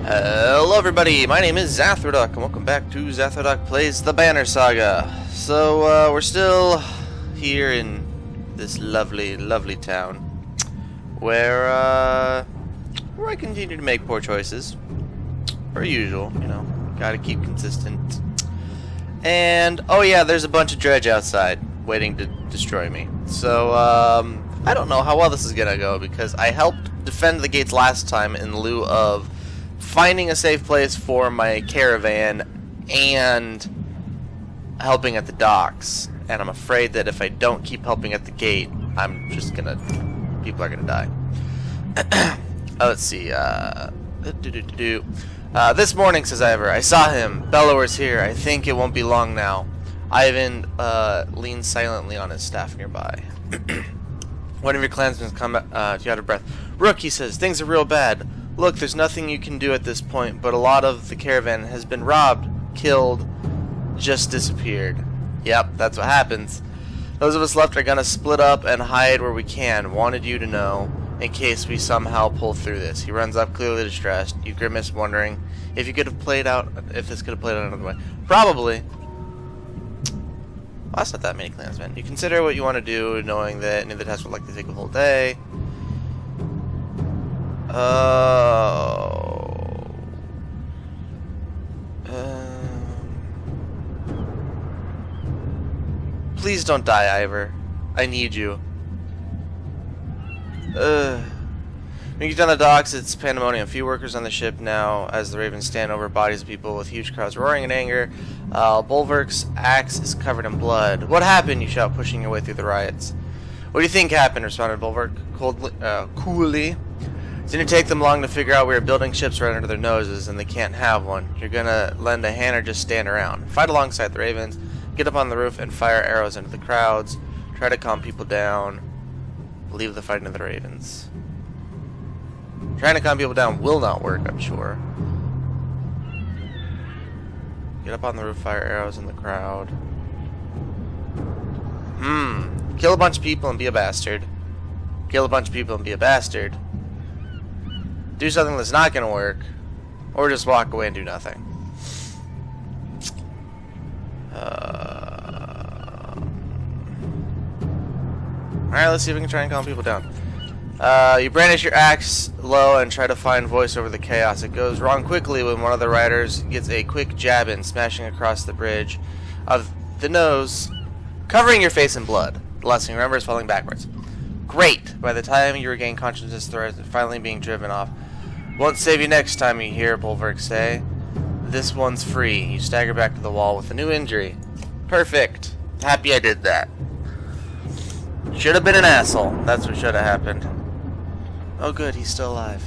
Hello everybody, my name is Zathrodock, and welcome back to Zathrodock Plays the Banner Saga. So, we're still here in this lovely, lovely town, where I continue to make poor choices, per usual, you know, gotta keep consistent. And, oh yeah, there's a bunch of dredge outside, waiting to destroy me. So, I don't know how well this is gonna go, because I helped defend the gates last time in lieu of finding a safe place for my caravan and helping at the docks. And I'm afraid that if I don't keep helping at the gate, I'm just gonna... people are gonna die. Let's see, this morning, says Ivor, I saw him. Bellower's here. I think it won't be long now. Ivan leans silently on his staff nearby. One of your clansmen come out of breath. Rook, he says, things are real bad. Look, there's nothing you can do at this point, but a lot of the caravan has been robbed, killed, just disappeared. Yep, that's what happens. Those of us left are gonna split up and hide where we can. Wanted you to know, in case we somehow pull through this. He runs up, clearly distressed. You grimace, wondering if you could have played out, if this could have played out another way. Probably. Well, that's not that many clansmen. You consider what you want to do, knowing that any of the tests would likely take a whole day. Please don't die, Ivor. I need you. When you get down the docks, it's pandemonium. Few workers on the ship now, as the ravens stand over bodies of people with huge crowds roaring in anger. Bulwark's axe is covered in blood. What happened? You shout, pushing your way through the riots. What do you think happened? Responded Bulwark coolly. Didn't take them long to figure out we were building ships right under their noses, and they can't have one. You're gonna lend a hand or just stand around. Fight alongside the ravens, get up on the roof and fire arrows into the crowds. Try to calm people down. Leave the fighting to the ravens. Trying to calm people down will not work, I'm sure. Get up on the roof, fire arrows in the crowd. Kill a bunch of people and be a bastard. Kill a bunch of people and be a bastard. Do something that's not going to work, or just walk away and do nothing. Alright, let's see if we can try and calm people down. You brandish your axe low and try to find voice over the chaos. It goes wrong quickly when one of the riders gets a quick jab in, smashing across the bridge of the nose, covering your face in blood. The lesson, remember, is falling backwards. Great! By the time you regain consciousness, the riders are finally being driven off. Won't save you next time, you hear Bulwark say. This one's free. You stagger back to the wall with a new injury. Perfect. Happy I did that. Should have been an asshole. That's what should have happened. Oh good, he's still alive.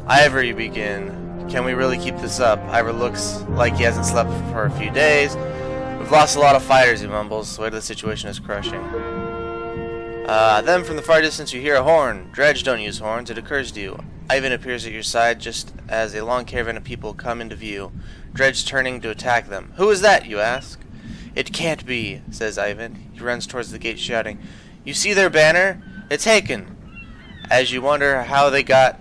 Ivor, you begin. Can we really keep this up? Ivor looks like he hasn't slept for a few days. We've lost a lot of fighters, he mumbles. The weight of the situation is crushing. Then from the far distance you hear a horn. Dredge don't use horns, it occurs to you. Ivan appears at your side just as a long caravan of people come into view. Dredge turning to attack them. Who is that, you ask? It can't be, says Ivan. He runs towards the gate shouting, You see their banner? It's taken. As you wonder how they got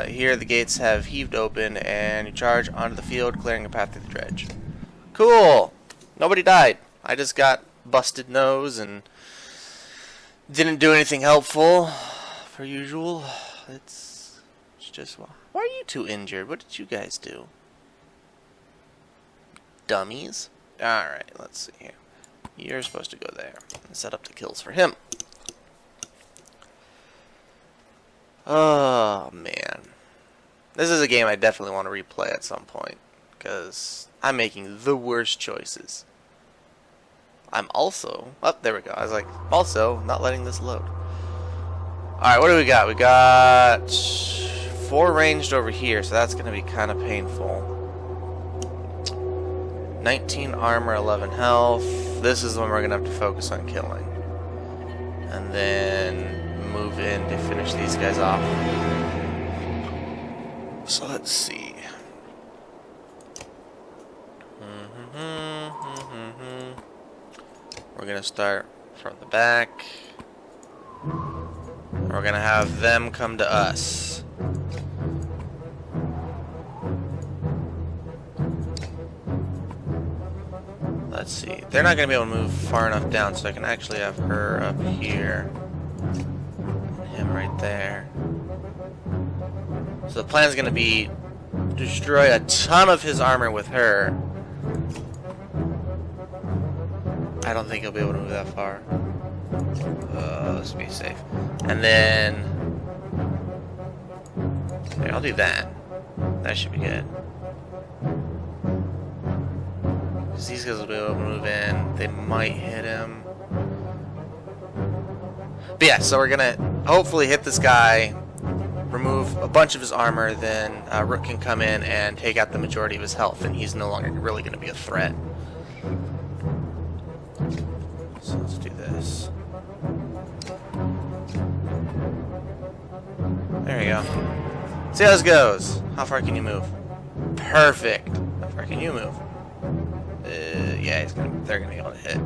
here, the gates have heaved open and you charge onto the field, clearing a path through the dredge. Cool! Nobody died. I just got busted nose and didn't do anything helpful, per usual. It's just... Why are you two injured? What did you guys do? Dummies? Alright, let's see here. You're supposed to go there and set up the kills for him. Oh, man. This is a game I definitely want to replay at some point, because I'm making the worst choices. I'm also... Oh, there we go. I was like, also not letting this load. Alright, what do we got? We got 4 ranged over here, so that's going to be kind of painful. 19 armor, 11 health. This is the one we're going to have to focus on killing. And then move in to finish these guys off. So let's see. We're going to start from the back. We're going to have them come to us. Let's see. They're not going to be able to move far enough down, so I can actually have her up here. And him right there. So the plan is going to be destroy a ton of his armor with her. I don't think he'll be able to move that far. Let's be safe. And then... okay, I'll do that. That should be good. Because these guys will be able to move in. They might hit him. But yeah, so we're going to hopefully hit this guy, remove a bunch of his armor, then Rook can come in and take out the majority of his health, and he's no longer really going to be a threat. So let's do this. There we go. See how this goes. How far can you move? Perfect. How far can you move? Yeah, they're gonna be able to hit.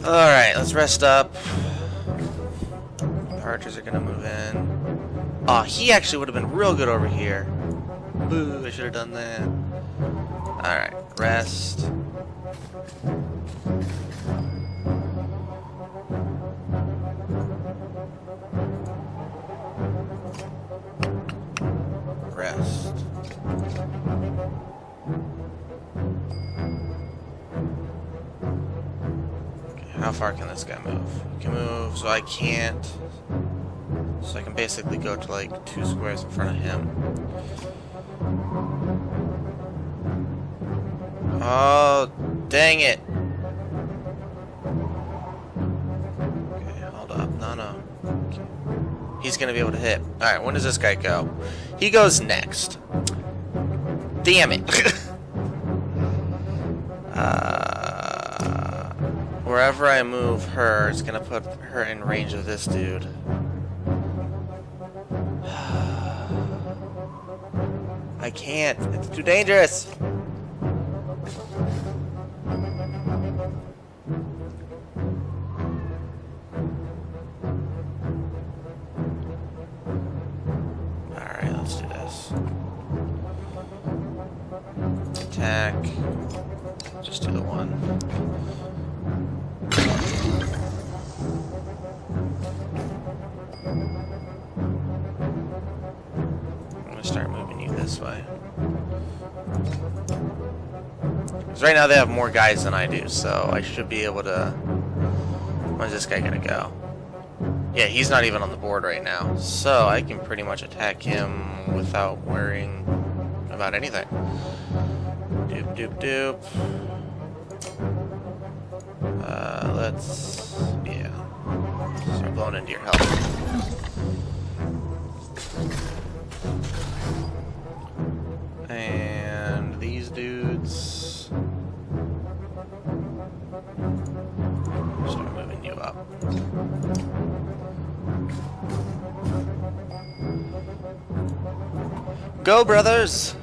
Alright, let's rest up. The archers are gonna move in. Oh, he actually would have been real good over here. Boo, I should have done that. Alright, rest. Rest. Okay, how far can this guy move? He can move, so I can't. So I can basically go to like 2 squares in front of him. Oh, dang it. Okay, hold up. No. Okay. He's gonna be able to hit. Alright, when does this guy go? He goes next. Damn it. Wherever I move her, it's gonna put her in range of this dude. I can't. It's too dangerous. Alright, let's do this. Attack. Just do the one. I'm gonna start moving you this way. Because right now they have more guys than I do, so I should be able to... where's this guy gonna go? Yeah, he's not even on the board right now, so I can pretty much attack him without worrying about anything. Doop, doop, doop. Let's... yeah. Start blowing into your health. And these dudes... start moving you up. Go, brothers!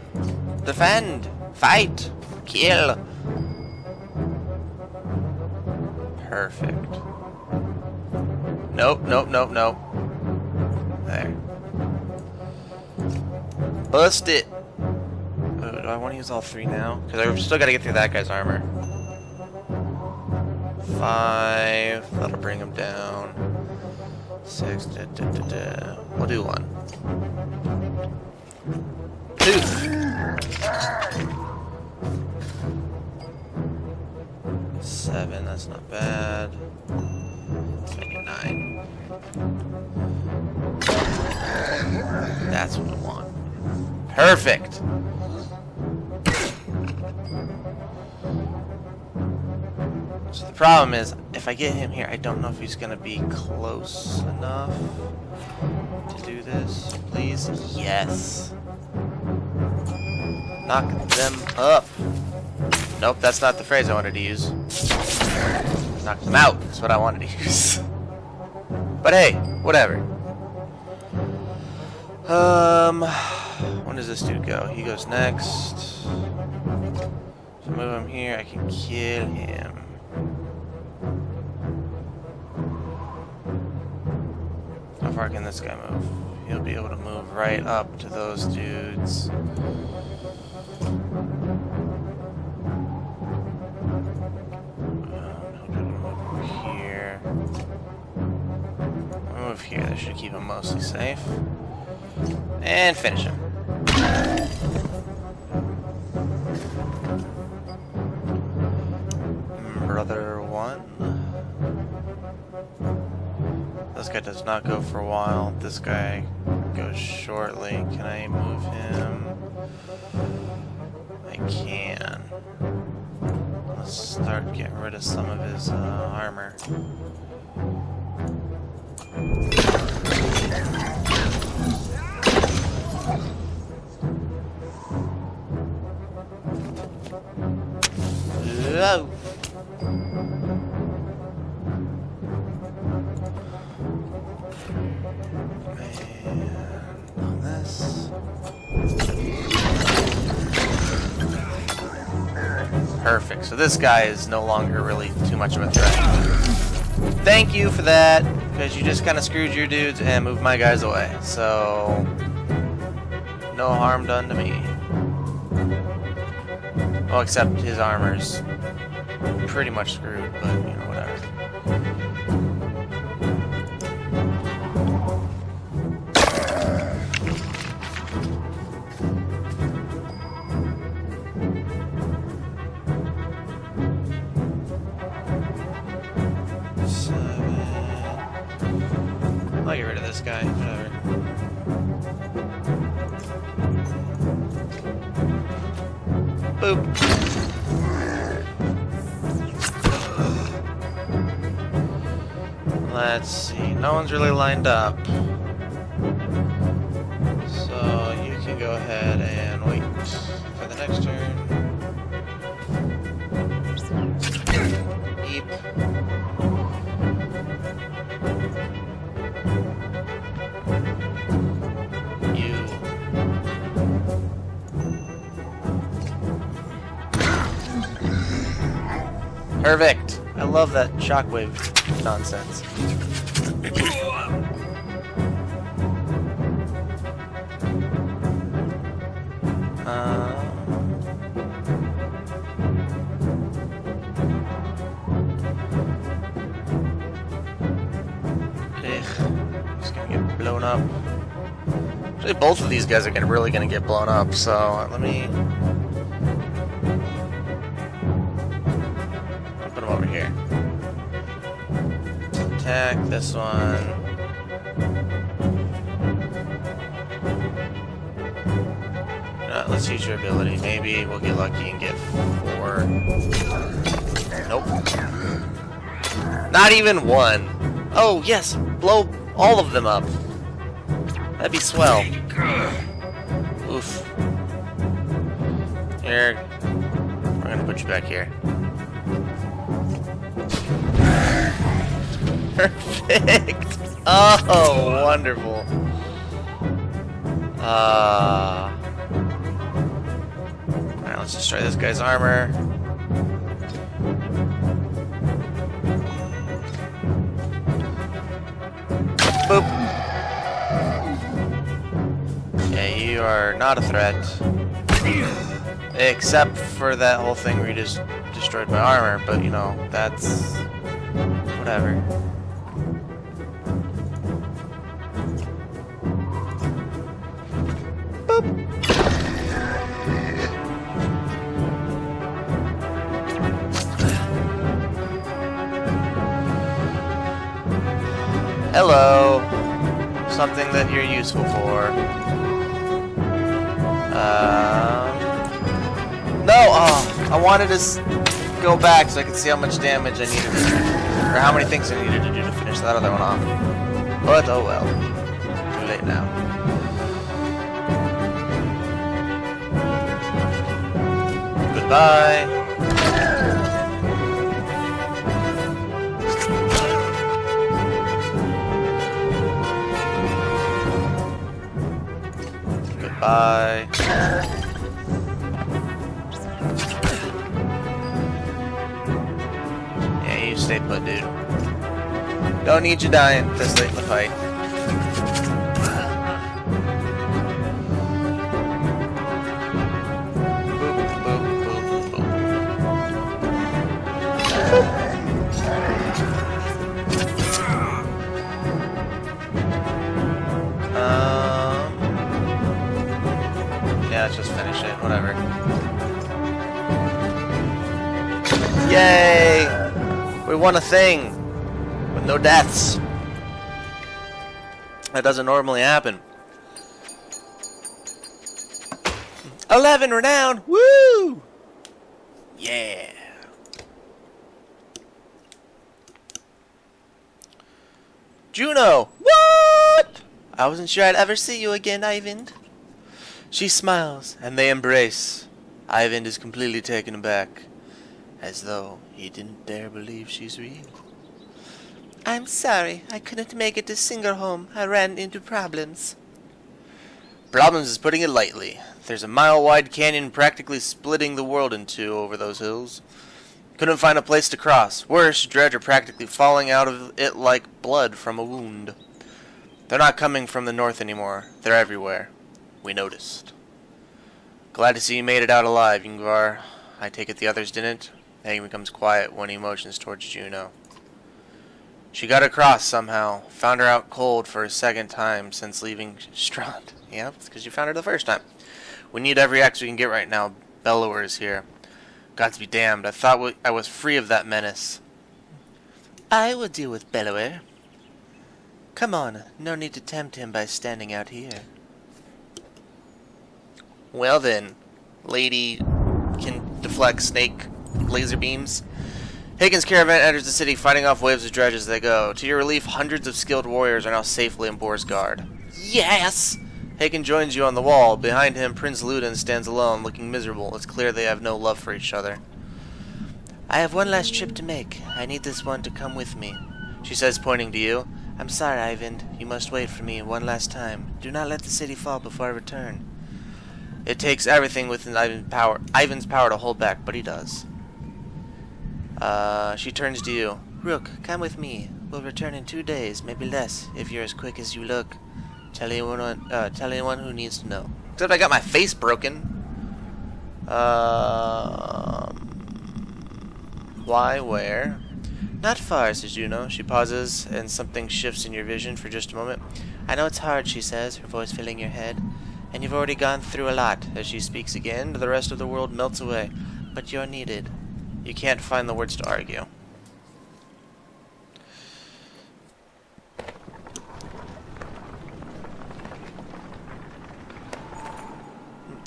Defend! Fight! Kill! Perfect. Nope. There. Bust it! Oh, do I want to use all 3 now? Because I've still got to get through that guy's armor. 5. That'll bring him down. 6. We'll do 1. 2. Seven, that's not bad. Maybe 9. That's what I want. Perfect! So the problem is, if I get him here, I don't know if he's gonna be close enough to do this. Please? Yes. Knock them up. Nope, that's not the phrase I wanted to use. Knock them out is what I wanted to use. But hey, whatever. When does this dude go? He goes next. So move him here, I can kill him. How far can this guy move? He'll be able to move right up to those dudes. here. That should keep him mostly safe. And finish him. Brother 1. This guy does not go for a while. This guy goes shortly. Can I move him? I can. Let's start getting rid of some of his armor. Whoa. And on this. Perfect. So this guy is no longer really too much of a threat. Thank you for that, because you just kind of screwed your dudes and moved my guys away. So no harm done to me. Well, except his armor's pretty much screwed, but you know, whatever. I'll get rid of this guy, whatever. Boop. Let's see, no one's really lined up. So you can go ahead and wait for the next turn. Beep. Perfect. I love that shockwave nonsense. Just gonna get blown up. Actually, both of these guys are really gonna get blown up. So let me. Over here. Attack this one. Let's use your ability. Maybe we'll get lucky and get 4. Nope. Not even 1. Oh, yes. Blow all of them up. That'd be swell. Oof. Here. We're gonna put you back here. Perfect! Oh, wonderful. Alright, let's destroy this guy's armor. Boop! Yeah, you are not a threat. Except for that whole thing where you just destroyed my armor, but you know, that's... whatever. Hello. Something that you're useful for. No! Oh, I wanted to go back so I could see how much damage I needed to do. Or how many things I needed to do to finish that other one off. But, oh well. Too late now. Goodbye. Goodbye. Yeah, you stay put, dude. Don't need you dying this late in the fight. let's just finish it. Whatever. Yay! We won a thing with no deaths. That doesn't normally happen. 11 renown! Woo! Yeah! Juno! What? I wasn't sure I'd ever see you again, Eyvind. She smiles, and they embrace. Eyvind is completely taken aback, as though he didn't dare believe she's real. I'm sorry, I couldn't make it to Singerholm. I ran into problems. Problems is putting it lightly. There's a mile-wide canyon practically splitting the world in two over those hills. Couldn't find a place to cross. Worse, Dredge are practically falling out of it like blood from a wound. They're not coming from the north anymore. They're everywhere. We noticed. Glad to see you made it out alive, Yngvar. I take it the others didn't? Hagen becomes quiet when he motions towards Juno. She got across somehow. Found her out cold for a second time since leaving Strand. Yep, it's because you found her the first time. We need every axe we can get right now. Bellower is here. Got to be damned. I thought I was free of that menace. I will deal with Bellower. Come on. No need to tempt him by standing out here. Well then. Lady can deflect snake laser beams. Hagen's caravan enters the city, fighting off waves of dredge as they go. To your relief, hundreds of skilled warriors are now safely in Borsgard. Yes! Hagen joins you on the wall. Behind him, Prince Ludin stands alone, looking miserable. It's clear they have no love for each other. I have one last trip to make. I need this one to come with me, she says, pointing to you. I'm sorry, Eyvind. You must wait for me one last time. Do not let the city fall before I return. It takes everything within Eyvind's power to hold back, but he does. She turns to you. Rook, come with me. We'll return in 2 days, maybe less, if you're as quick as you look. Tell anyone who needs to know. Except I got my face broken. Why? Where? Not far, says Juno. She pauses, and something shifts in your vision for just a moment. I know it's hard, she says, her voice filling your head. And you've already gone through a lot. As she speaks again, the rest of the world melts away. But you're needed. You can't find the words to argue.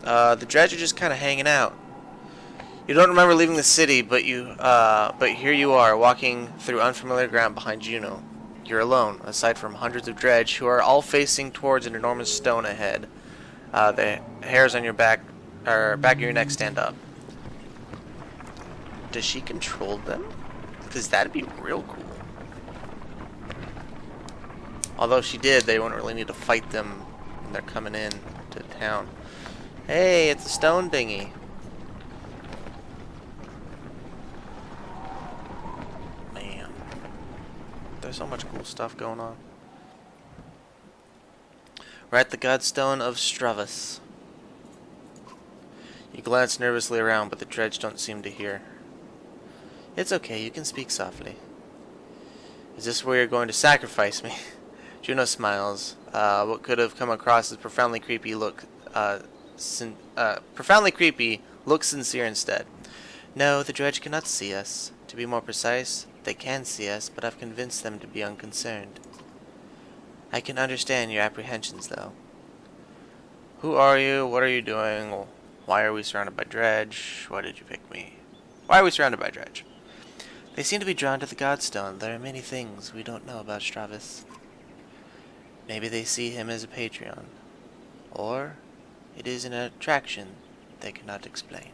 The Dredge are just kind of hanging out. You don't remember leaving the city, but here you are, walking through unfamiliar ground behind Juno. You're alone, aside from hundreds of Dredge who are all facing towards an enormous stone ahead. The hairs on your back of your neck stand up. Does she control them? Because that'd be real cool. Although if she did, they wouldn't really need to fight them when they're coming in to town. Hey, it's a stone dinghy. Man. There's so much cool stuff going on. We're at the Godstone of Stravas. You glance nervously around, but the Dredge don't seem to hear. It's okay, you can speak softly. Is this where you're going to sacrifice me? Juno smiles. What could have come across as profoundly creepy looks sincere instead. No, the Dredge cannot see us. To be more precise, they can see us, but I've convinced them to be unconcerned. I can understand your apprehensions, though. Who are you? What are you doing? Why are we surrounded by Dredge? Why did you pick me? Why are we surrounded by Dredge? They seem to be drawn to the Godstone. There are many things we don't know about Stravas. Maybe they see him as a Patreon. Or it is an attraction they cannot explain.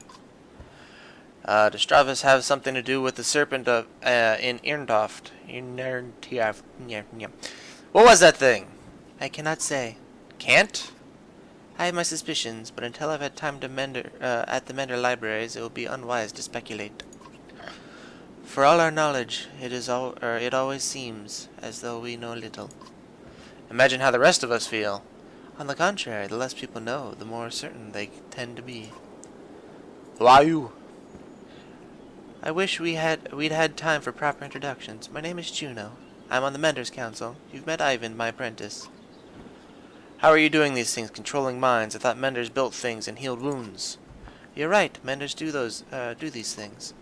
Does Stravas have something to do with the serpent in Irndoft? What was that thing? I cannot say. Can't? I have my suspicions, but until I've had time to at the Mender libraries, it will be unwise to speculate. For all our knowledge, it always seems as though we know little. Imagine how the rest of us feel. On the contrary, the less people know, the more certain they tend to be. Who are you? I wish we'd had time for proper introductions. My name is Juno. I'm on the Mender's Council. You've met Eyvind, my apprentice. How are you doing these things, controlling minds? I thought menders built things and healed wounds. You're right, menders do these things.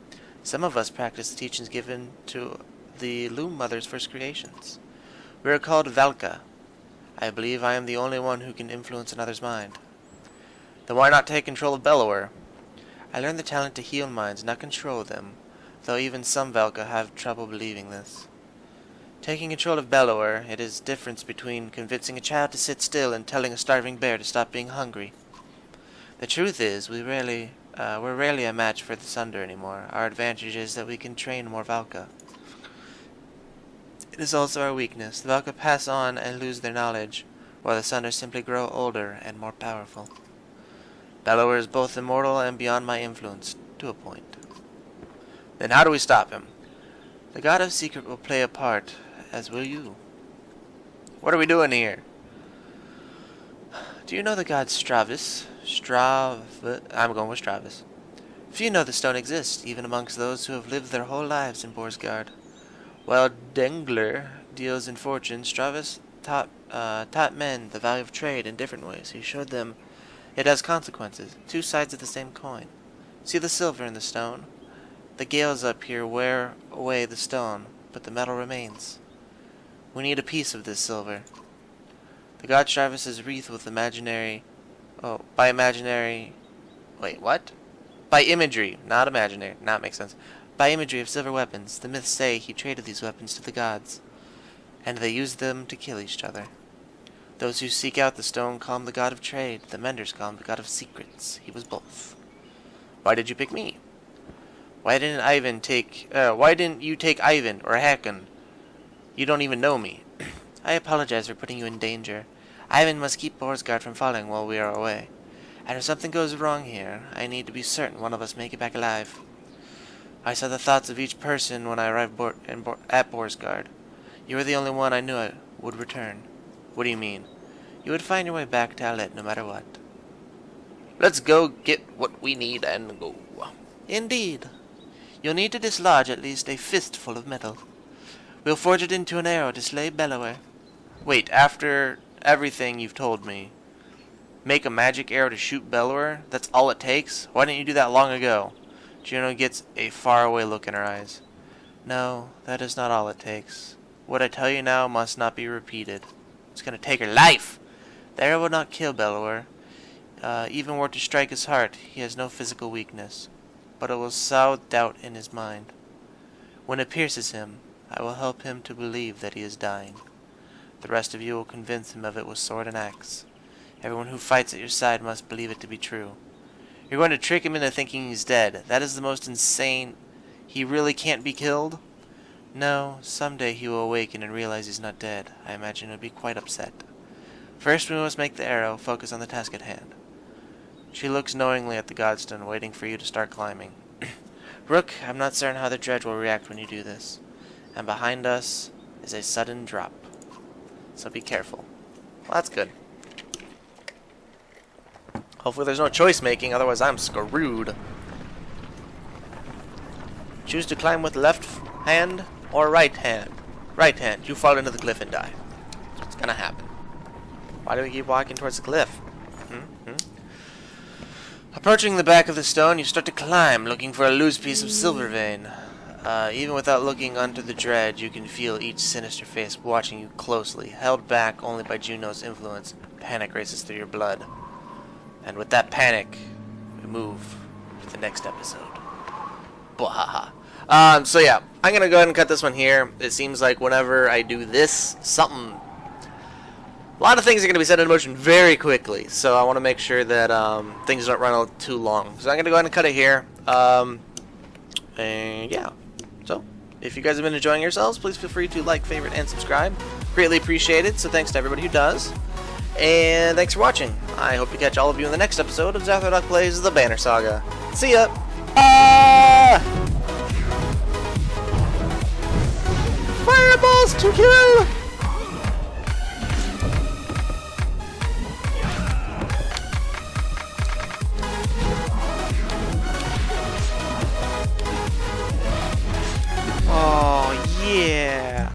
Some of us practice the teachings given to the Loom Mother's first creations. We are called Valka. I believe I am the only one who can influence another's mind. Then why not take control of Bellower? I learned the talent to heal minds, not control them, though even some Valka have trouble believing this. Taking control of Bellower, it is the difference between convincing a child to sit still and telling a starving bear to stop being hungry. The truth is, we're rarely a match for the Sunder anymore. Our advantage is that we can train more Valka. It is also our weakness. The Valka pass on and lose their knowledge, while the Sunder simply grow older and more powerful. Bellower is both immortal and beyond my influence, to a point. Then how do we stop him? The God of Secret will play a part, as will you. What are we doing here? Do you know the god Stravis? I'm going with Stravis. Few know the stone exists, even amongst those who have lived their whole lives in Borsgard. While Dengler deals in fortune, Stravis taught men the value of trade in different ways. He showed them it has consequences, two sides of the same coin. See the silver in the stone? The gales up here wear away the stone, but the metal remains. We need a piece of this silver. The god Stravis is wreathed with by imagery, not imaginary, not make sense. By imagery of silver weapons. The myths say he traded these weapons to the gods, and they used them to kill each other. Those who seek out the stone call him the god of trade. The menders call him the god of secrets. He was both. Why did you pick me? Why didn't you take Ivan or Hakon? You don't even know me. I apologize for putting you in danger. Ivan must keep Borsgard from falling while we are away. And if something goes wrong here, I need to be certain one of us make it back alive. I saw the thoughts of each person when I arrived at Borsgard. You were the only one I knew I would return. What do you mean? You would find your way back to Alet no matter what. Let's go get what we need and go. Indeed. You'll need to dislodge at least a fistful of metal. We'll forge it into an arrow to slay Bellower. Wait, after everything you've told me, make a magic arrow to shoot Bellower? That's all it takes? Why didn't you do that long ago? Juno gets a faraway look in her eyes. No, that is not all it takes. What I tell you now must not be repeated. It's going to take her life. The arrow will not kill Bellower. Even were to strike his heart, he has no physical weakness. But it will sow doubt in his mind. When it pierces him, I will help him to believe that he is dying. The rest of you will convince him of it with sword and axe. Everyone who fights at your side must believe it to be true. You're going to trick him into thinking he's dead. That is the most insane. He really can't be killed? No, someday he will awaken and realize he's not dead. I imagine he'll be quite upset. First we must make the arrow, focus on the task at hand. She looks knowingly at the godstone, waiting for you to start climbing. Rook, I'm not certain how the Dredge will react when you do this. And behind us is a sudden drop. So be careful. Well, that's good. Hopefully there's no choice making, otherwise I'm screwed. Choose to climb with left hand or right hand. Right hand. You fall into the cliff and die. That's what's gonna happen. Why do we keep walking towards the cliff? Approaching the back of the stone, you start to climb, looking for a loose piece of silver vein. Even without looking under the dredge, you can feel each sinister face watching you closely. Held back only by Juno's influence, panic races through your blood. And with that panic, we move to the next episode. Bwahaha. So yeah, I'm going to go ahead and cut this one here. It seems like whenever I do this, a lot of things are going to be set in motion very quickly. So I want to make sure that things don't run out too long. So I'm going to go ahead and cut it here. And yeah. So, if you guys have been enjoying yourselves, please feel free to like, favorite, and subscribe. Greatly appreciated, so thanks to everybody who does. And thanks for watching. I hope to catch all of you in the next episode of Zathrodock Plays The Banner Saga. See ya! Fireballs to kill!